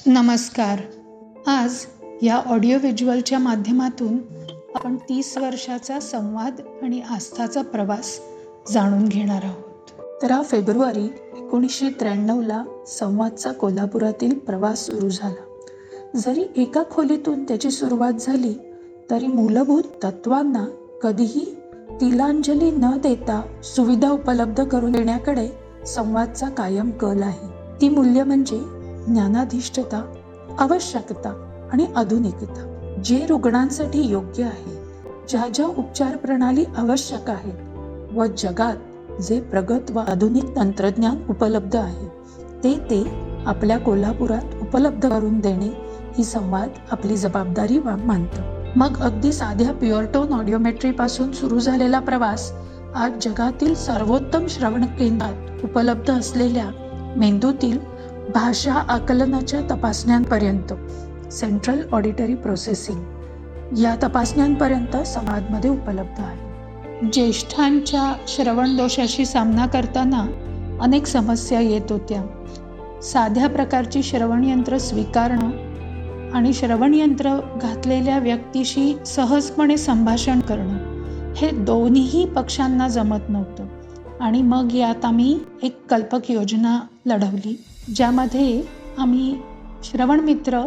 नमस्कार. आज या ऑडिओ व्हिज्युअलच्या माध्यमातून आपण 30 वर्षाचा संवाद आणि आस्थाचा प्रवास जाणून घेणार आहोत. 13 फेब्रुवारी 1993ला संवादचा कोल्हापुरातील प्रवास सुरू झाला. जरी एका खोलीतून त्याची सुरुवात झाली तरी मूलभूत तत्वांना कधीही तिलांजली न देता सुविधा उपलब्ध करून देण्याकडे संवादचा कायम कल आहे. ती मूल्य म्हणजे ज्ञानाधिष्ठता, आवश्यकता आणि आधुनिकता. जे रुग्णांसाठी योग्य आहे, ज्या ज्या उपचार प्रणाली आवश्यक आहेत व जगात जे प्रगत व आधुनिक तंत्रज्ञान उपलब्ध आहे ते आपल्या कोल्हापुरात उपलब्ध करून देणे ही संवाद आपली जबाबदारी मानतो. मग अगदी साध्या प्युअरटोन ऑडिओमेट्री पासून सुरू झालेला प्रवास आज जगातील सर्वोत्तम श्रवण केंद्रात उपलब्ध असलेल्या मेंदूतील भाषा आकलनाच्या तपासण्यांपर्यंत, सेंट्रल ऑडिटरी प्रोसेसिंग या तपासण्यांपर्यंत संवादमध्ये उपलब्ध आहे. ज्येष्ठांच्या श्रवण दोषाशी सामना करताना अनेक समस्या येत होत्या. साध्या प्रकारची श्रवणयंत्र स्वीकारणं आणि श्रवणयंत्र घातलेल्या व्यक्तीशी सहजपणे संभाषण करणं हे दोन्ही पक्षांना जमत नव्हतं. आणि मग यात आम्ही एक कल्पक योजना लढवली, ज्यामध्ये आम्ही श्रवण मित्र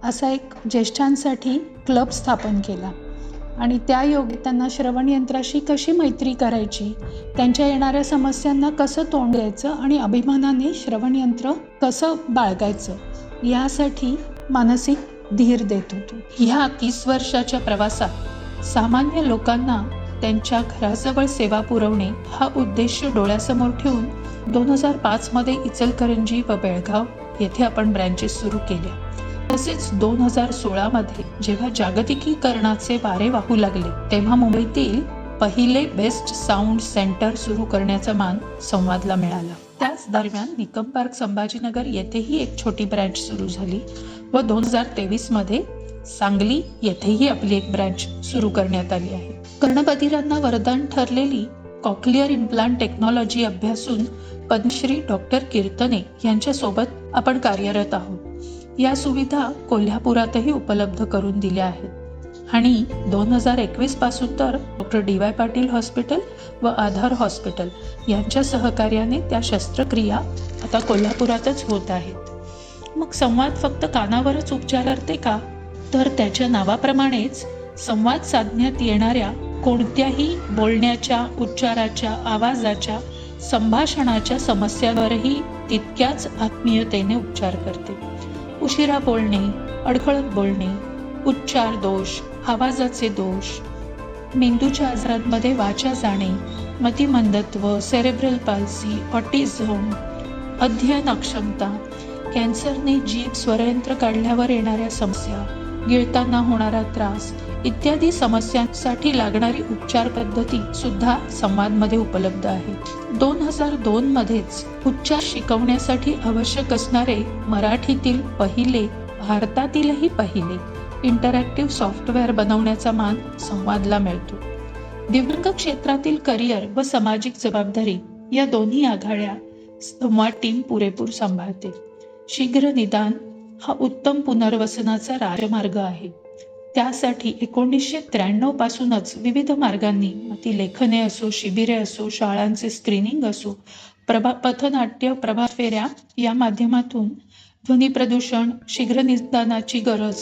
असा एक ज्येष्ठांसाठी क्लब स्थापन केला आणि त्या योगे त्यांना श्रवणयंत्राशी कशी मैत्री करायची, त्यांच्या येणाऱ्या समस्यांना कसं तोंड द्यायचं आणि अभिमानाने श्रवणयंत्र कसं बाळगायचं यासाठी मानसिक धीर देत होतो. ह्या 30 वर्षाच्या प्रवासात सामान्य लोकांना त्यांच्या घराजवळ सेवा पुरवणे हा उद्देश डोळ्यासमोर ठेवून 2005 मध्ये इचलकरंजी व बेळगाव येथे आपण ब्रँचेस सुरू केल्या. तसेच 2016 मध्ये जेव्हा जागतिकीकरणाचे वारे वाहू लागले तेव्हा मुंबईतील पहिले बेस्ट साऊंड सेंटर सुरू करण्याचा मान संवादला मिळाला. त्याच दरम्यान निकम पार्क संभाजीनगर येथेही एक छोटी ब्रँच सुरू झाली व 2023 मध्ये सांगली येथेही आपली एक ब्रँच सुरू करण्यात आली आहे. कर्णबधिरांना वरदान ठरलेली कॉक्लिअर इम्प्लांट टेक्नॉलॉजी अभ्यासून पद्मश्री डॉक्टर कीर्तने यांच्या सोबत आपण कार्यरत आहोत. या सुविधा कोल्हापुरातही उपलब्ध करून दिल्या आहेत आणि 2021 पासून तर डॉक्टर DY पाटील हॉस्पिटल व आधार हॉस्पिटल यांच्या सहकार्याने त्या शस्त्रक्रिया आता कोल्हापुरातच होत आहेत. मग संवाद फक्त कानावरच उपचारार्थे का, तर त्याच्या नावाप्रमाणेच संवाद साधण्यात येणाऱ्या कोणत्याही बोलण्याच्या, उच्चाराच्या, आवाजाच्या, संभाषणाच्या समस्यांवरही तितक्याच आत्मीयतेने उपचार करते. उशिरा बोलणे, अडखळत बोलणे, उच्चार दोष, आवाजाचे दोष, मेंदूच्या आजारांमध्ये वाचा जाणे, मतिमंदत्व, सेरेब्रल पाल्सी, ऑटिझम, अध्ययन अक्षमता, कॅन्सरने जीभ स्वरयंत्र काढल्यावर येणाऱ्या समस्या, गिळताना होणारा त्रास इत्यादी समस्यांसाठी लागणारी उपचार पद्धती सुद्धा संवादमध्ये उपलब्ध आहे. 2002 मध्येच उच्चार शिकवण्यासाठी आवश्यक असणारे मराठीतील पहिले, भारतातीलही पहिले इंटरॅक्टिव्ह सॉफ्टवेअर बनवण्याचा मान संवादला मिळतो. दिव्यांग क्षेत्रातील करिअर व सामाजिक जबाबदारी या दोन्ही आघाड्या संवाद टीम पुरेपूर सांभाळते. शीघ्र निदान हा उत्तम पुनर्वसनाचा राजमार्ग आहे. त्यासाठी 1993 पासूनच विविध मार्गांनी, ती लेखने असो, शिबिरे असो, शाळांचे स्क्रीनिंग असो, पथनाट्य, प्रभात फेऱ्या या माध्यमातून ध्वनी प्रदूषण, शीघ्र निदानाची गरज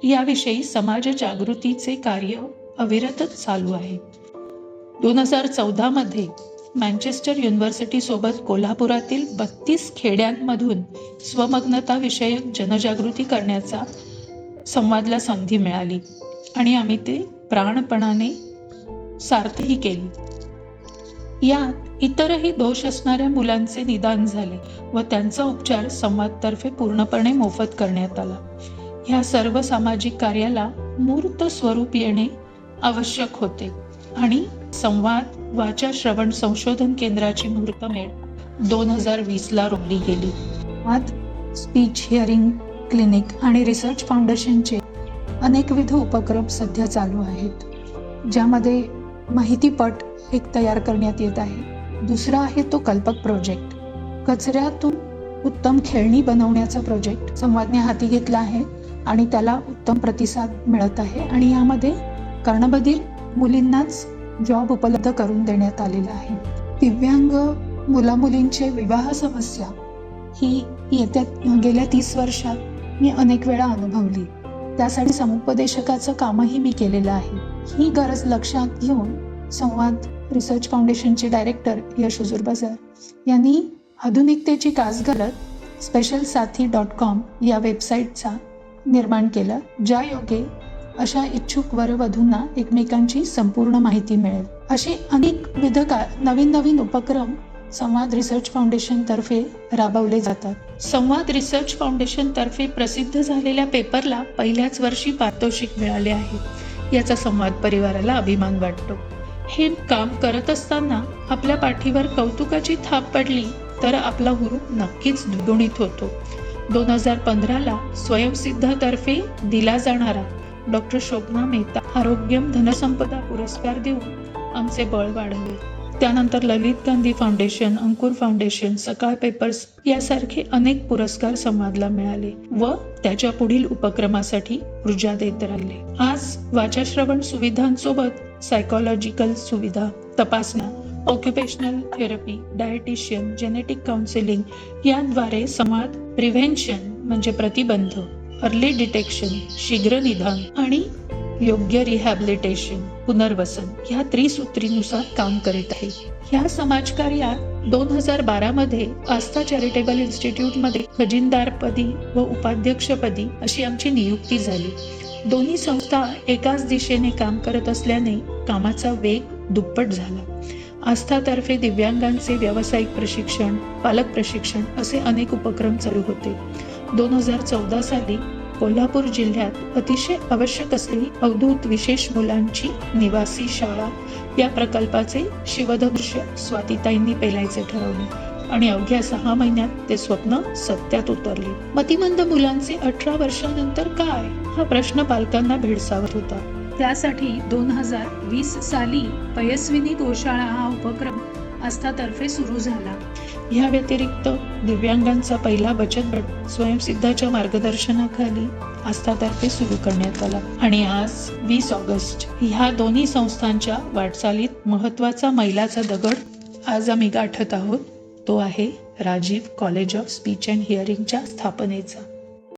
याविषयी समाज जागृतीचे कार्य अविरतच चालू आहे. 2014 मध्ये मँचेस्टर युनिव्हर्सिटी सोबत कोल्हापुरातील 32 खेड्यांमधून स्वमग्नता विषयक जनजागृती करण्याचा संवादला संधी मिळाली आणि आम्ही ते प्राणपणाने सार्थही केली. यात इतरही दोष असणाऱ्या मुलांचे निदान झाले व त्यांचा उपचार संवादतर्फे पूर्णपणे मोफत करण्यात आला. ह्या सर्व सामाजिक कार्याला मूर्त स्वरूप येणे आवश्यक होते आणि संवाद वाचा श्रवण संशोधन केंद्राची मुहूर्तमेढ 2020ला रोवली गेली. स्पीच हिअरिंग क्लिनिक आणि रिसर्च फाउंडेशनचे अनेकविध उपक्रम सध्या चालू आहेत, ज्यामध्ये माहितीपट एक तयार करण्यात येत आहे. दुसरा आहे तो कल्पक प्रोजेक्ट. कचऱ्यातून उत्तम खेळणी बनवण्याचा प्रोजेक्ट संवादने हाती घेतला आहे आणि त्याला उत्तम प्रतिसाद मिळत आहे आणि यामध्ये कर्णबधीर मुलींनाच जॉब उपलब्ध करून देण्यात आलेला आहे. दिव्यांग मुलामुलींचे विवाह समस्या ही गेल्या 30 वर्षात मी अनेक वेळा अनुभवली. त्यासाठी समुपदेशकाचं कामही मी केलेलं आहे. ही गरज लक्षात घेऊन संवाद रिसर्च फाउंडेशनचे डायरेक्टर यश हुजूरबाजार यांनी आधुनिकतेची कास घालत specialsathi.com या वेबसाईटचा निर्माण केलं, ज्या योगे अशा इच्छुक वरवधूंना एकमेकांची संपूर्ण माहिती मिळेल. असे अनेक नवीन उपक्रम संवाद रिसर्च फाउंडेशन तर्फे राबवले जातात. संवाद रिसर्च फाउंडेशन तर्फे प्रसिद्ध झालेल्या पेपरला पहिल्याच वर्षी पारितोषिक मिळाले आहे. याचा संवाद परिवाराला अभिमान वाटतो. हे काम करत असताना आपल्या पाठीवर कौतुकाची थाप पडली तर आपला हुरूप नक्कीच द्विगुणित होतो. 2015ला स्वयंसिद्धातर्फे दिला जाणारा डॉक्टर शोभना मेहता आरोग्यम धनसंपदा पुरस्कार देऊन आमचे बळ वाढवले. त्यानंतर ललित गांधी फाउंडेशन, अंकुर फाउंडेशन, सकाळ पेपर्स यासारखे अनेक पुरस्कार संवादला मिळाले व त्याच्या पुढील उपक्रमासाठी ऊर्जा देत राहिले. आज वाचाश्रवण सुविधांसोबत सायकोलॉजिकल सुविधा, तपासण्या, occupational therapy, dietitian, genetic counselling याद्वारे संवाद प्रिव्हेन्शन म्हणजे प्रतिबंध, अर्ली डिटेक्शन, शीघ्र निदान आणि योग्य रिहॅबिलिटेशन, पुनर्वसन या त्रिसूत्रीनुसार काम करीत आहे. या समाजकार्यात 2012 मध्ये आस्था चॅरिटेबल इन्स्टिट्यूटमध्ये खजिनदारपदी व उपाध्यक्षपदी अशी आमची नियुक्ती झाली. दोन्ही संस्था एकाच दिशेने काम करत असल्याने कामाचा वेग दुप्पट झाला. आस्थातर्फे दिव्यांगांचे व्यावसायिक प्रशिक्षण, पालक प्रशिक्षण असे अनेक उपक्रम चालू होते. 2014 साली कोल्हापूर जिल्ह्यात अतिशय आवश्यक असलेली अवधूत विशेष मुलांची निवासी शाळा या प्रकल्पाचे शिवधनुष्य स्वातीताईंनी पेलायचे ठरवले आणि अवघ्या 6 महिन्यात ते स्वप्न सत्यात उतरले. मतिमंद मुलांचे 18 वर्षानंतर काय हा प्रश्न पालकांना भेडसावत होता. त्यासाठी 2020 साली पयस्विनी गोशाळा हा उपक्रम आस्थातर्फे सुरू झाला. या व्यतिरिक्त दिव्यांगांचा पहिला बचत गट स्वयंसिद्धाच्या मार्गदर्शनाखाली आस्थातर्फे सुरू करण्यात आला आणि आज 20 ऑगस्ट ह्या दोन्ही संस्थांच्या वाटचालीत महत्वाचा मैलाचा दगड आज आम्ही गाठत आहोत. तो आहे Rajiv college of speech and हिअरिंगच्या स्थापनेचा.